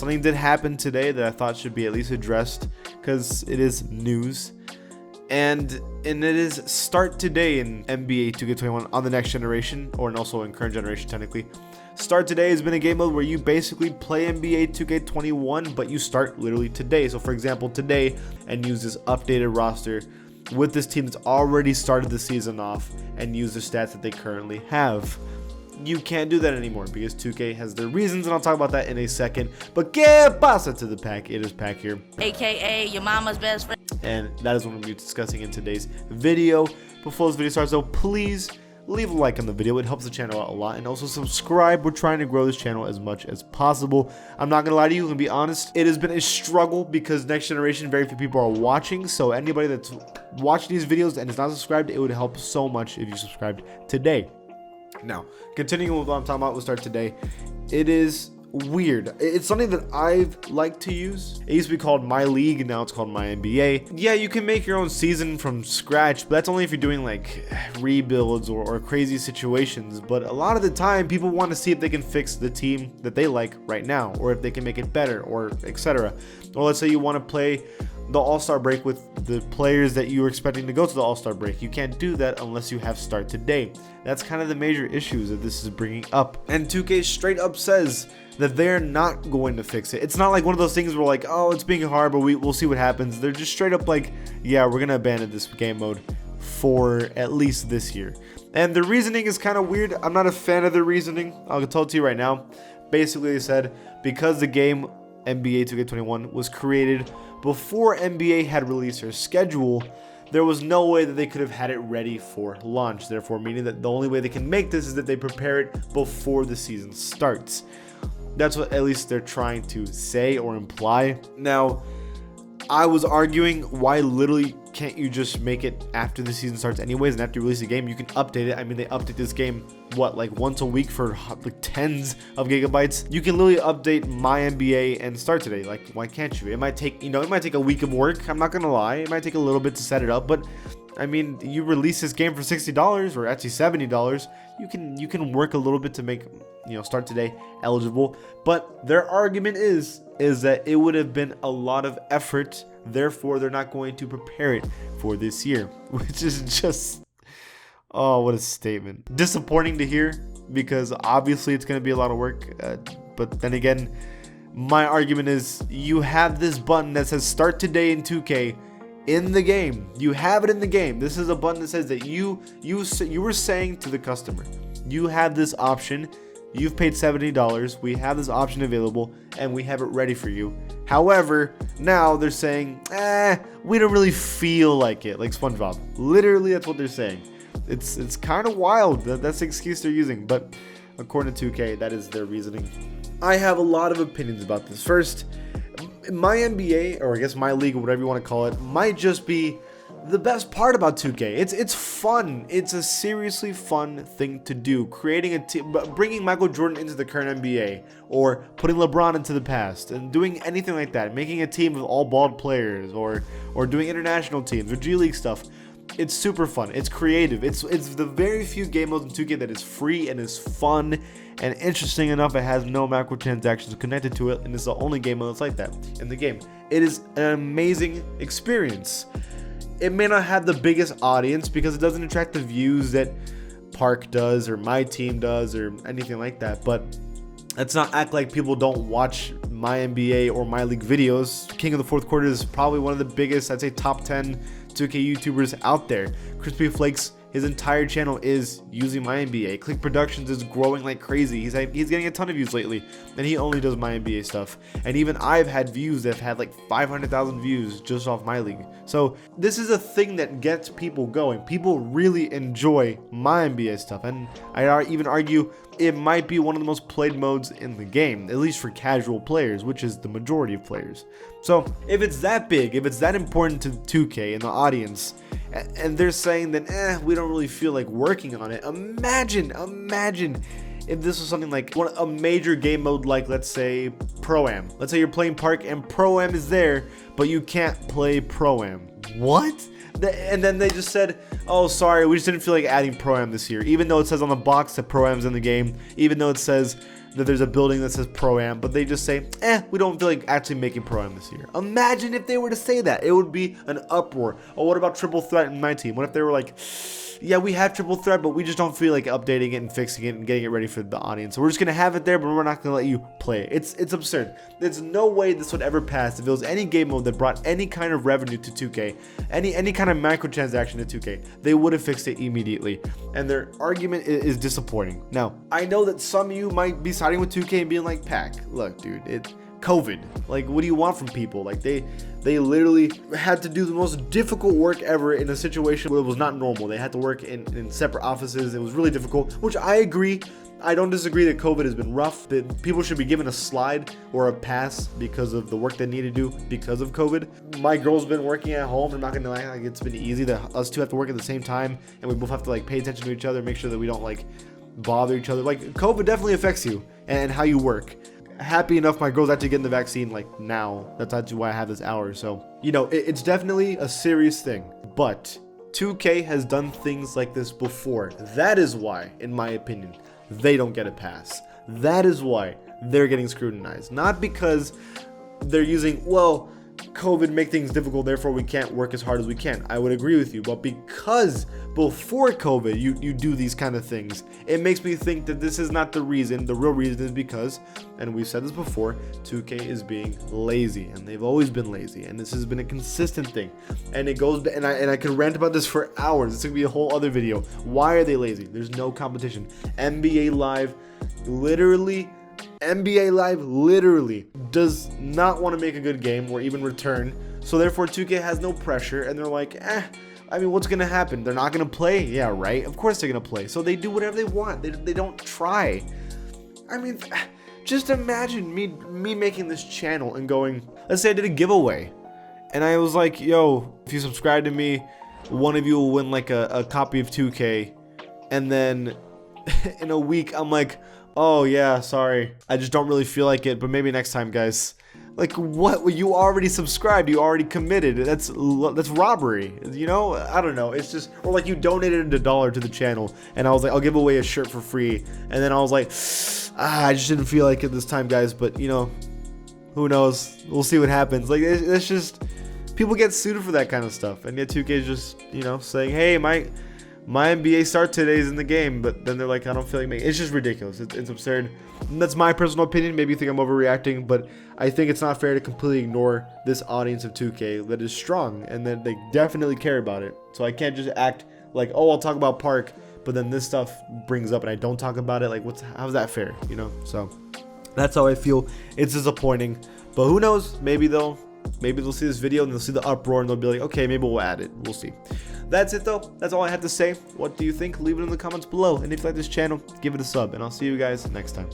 something did happen today that I thought should be at least addressed because it is news. And it is start today in NBA 2K21 on the next generation, or also in current generation technically. Start today has been a game mode where you basically play NBA 2K21, but you start literally today. So for example, today, and use this updated roster with this team that's already started the season off and use the stats that they currently have. You can't do that anymore because 2K has their reasons, and I'll talk about that in a second. But que pasa to the pack? It is Pack here, aka your mama's best friend, and that is what we're going to be discussing in today's video. Before this video starts though, please leave a like on the video. It helps the channel out a lot, and also subscribe. We're trying to grow this channel as much as possible. I'm not gonna lie to you, I'm gonna be honest, it has been a struggle because next generation, very few people are watching. So anybody that's watching these videos and is not subscribed, it would help so much if you subscribed today. Now, continuing with what I'm talking about, we'll start today. It is weird. It's something that I've liked to use. It used to be called MyLeague, and now it's called MyNBA. Yeah, you can make your own season from scratch, but that's only if you're doing like rebuilds or crazy situations. But a lot of the time, people want to see if they can fix the team that they like right now, or if they can make it better, or etc. Or let's say you want to play the All-Star break with the players that you were expecting to go to the All-Star break. You can't do that unless you have start today. That's kind of the major issues that this is bringing up. And 2K straight up says that they're not going to fix it. It's not like one of those things where like, oh, it's being hard, but we'll see what happens. They're just straight up like, yeah, we're gonna abandon this game mode for at least this year. And the reasoning is kind of weird. I'm not a fan of the reasoning. I'll tell it to you right now. Basically, they said because the game NBA 2K21 was created before NBA had released their schedule, there was no way that they could have had it ready for launch. Therefore, meaning that the only way they can make this is that they prepare it before the season starts. That's what at least they're trying to say or imply. Now, I was arguing, why literally can't you just make it after the season starts anyways, and after you release the game, you can update it. I mean, they update this game, what, like once a week for like tens of gigabytes? You can literally update MyNBA and start today. Like, why can't you? It might take, it might take a week of work. I'm not gonna lie. It might take a little bit to set it up, but I mean, you release this game for $60 or actually $70. You can work a little bit to make, start today eligible. But their argument is that it would have been a lot of effort. Therefore, they're not going to prepare it for this year, which is just, oh, what a statement. Disappointing to hear because obviously it's going to be a lot of work. But then again, my argument is you have this button that says start today in 2K in the game. You have it in the game. This is a button that says that you were saying to the customer, you have this option. You've paid $70. We have this option available and we have it ready for you. However, now they're saying, we don't really feel like it, like SpongeBob. Literally, that's what they're saying. It's kind of wild. That's the excuse they're using, but according to 2K, that is their reasoning. I have a lot of opinions about this. First, MyNBA, or I guess MyLeague, or whatever you want to call it, might just be the best part about 2K. It's fun. It's a seriously fun thing to do. Creating a team, bringing Michael Jordan into the current NBA, or putting LeBron into the past, and doing anything like that. Making a team of all bald players, or doing international teams or G League stuff. It's super fun. It's creative. It's the very few game modes in 2K that is free and is fun and interesting enough. It has no microtransactions connected to it, and it's the only game mode that's like that in the game. It is an amazing experience. It may not have the biggest audience because it doesn't attract the views that Park does or my team does or anything like that, but let's not act like people don't watch MyNBA or MyLeague videos. King of the Fourth Quarter is probably one of the biggest, I'd say top 10 2K YouTubers out there. Crispy Flakes, his entire channel is using MyNBA. Click Productions is growing like crazy. He's getting a ton of views lately, and he only does MyNBA stuff. And even I've had views that have had like 500,000 views just off MyLeague. So this is a thing that gets people going. People really enjoy MyNBA stuff, and I even argue it might be one of the most played modes in the game, at least for casual players, which is the majority of players. So if it's that big, if it's that important to 2K and the audience, and they're saying that we don't really feel like working on it, imagine if this was something like a major game mode, like let's say Pro-Am. Let's say you're playing Park and Pro-Am is there, but you can't play Pro-Am. What? And then they just said, oh, sorry, we just didn't feel like adding Pro-Am this year, even though it says on the box that Pro-Am's in the game, even though it says that there's a building that says Pro-Am, but they just say, we don't feel like actually making Pro-Am this year. Imagine if they were to say that. It would be an uproar. Oh, what about Triple Threat in my team? What if they were like, yeah, we have Triple Threat, but we just don't feel like updating it and fixing it and getting it ready for the audience. So we're just going to have it there, but we're not going to let you play it. It's absurd. There's no way this would ever pass if it was any game mode that brought any kind of revenue to 2K, any kind of microtransaction to 2K. They would have fixed it immediately. And their argument is disappointing. Now, I know that some of you might be siding with 2K and being like, Pack, look, dude, it's COVID. Like, what do you want from people? Like, they literally had to do the most difficult work ever in a situation where it was not normal. They had to work in separate offices. It was really difficult, which I agree. I don't disagree that COVID has been rough, that people should be given a slide or a pass because of the work they need to do because of COVID. My girl's been working at home. I'm not gonna lie, like, it's been easy that us two have to work at the same time, and we both have to like pay attention to each other, make sure that we don't like bother each other. Like, COVID definitely affects you and how you work. Happy enough my girl's actually getting the vaccine like now. That's actually why I have this hour. So, you know, it's definitely a serious thing, but 2K has done things like this before. That is why, in my opinion, they don't get a pass. That is why they're getting scrutinized. Not because they're using, well, COVID make things difficult, therefore we can't work as hard as we can. I would agree with you, but because before COVID you do these kind of things, it makes me think that this is not the reason. The real reason is because, and we've said this before, 2K is being lazy, and they've always been lazy, and this has been a consistent thing. And it goes, and I could rant about this for hours. This could be a whole other video. Why are they lazy? There's no competition. NBA Live literally does not want to make a good game or even return, so therefore 2K has no pressure, and they're like, I mean, what's gonna happen? They're not gonna play? Yeah, right, of course they're gonna play. So they do whatever they want. They don't try. I mean, just imagine me making this channel and going, let's say I did a giveaway, and I was like, yo, if you subscribe to me, one of you will win like a copy of 2K, and then in a week I'm like, oh yeah, sorry, I just don't really feel like it, but maybe next time, guys. Like, what? You already subscribed, you already committed. That's robbery, you know? I don't know. It's just, or like you donated $1 to the channel, and I was like, I'll give away a shirt for free, and then I was like, I just didn't feel like it this time, guys. But you know, who knows? We'll see what happens. Like, it's just, people get sued for that kind of stuff, and yet 2K is just, you know, saying, hey, my MyNBA start today is in the game, but then they're like, I don't feel like making it. It's just ridiculous. It's absurd. And that's my personal opinion. Maybe you think I'm overreacting, but I think it's not fair to completely ignore this audience of 2K that is strong and that they definitely care about it. So I can't just act like, oh, I'll talk about Park, but then this stuff brings up and I don't talk about it. Like, how's that fair? You know? So that's how I feel. It's disappointing, but who knows? Maybe they'll see this video and they'll see the uproar and they'll be like, okay, maybe we'll add it. We'll see. That's it though. That's all I have to say. What do you think? Leave it in the comments below. And if you like this channel, give it a sub. And I'll see you guys next time.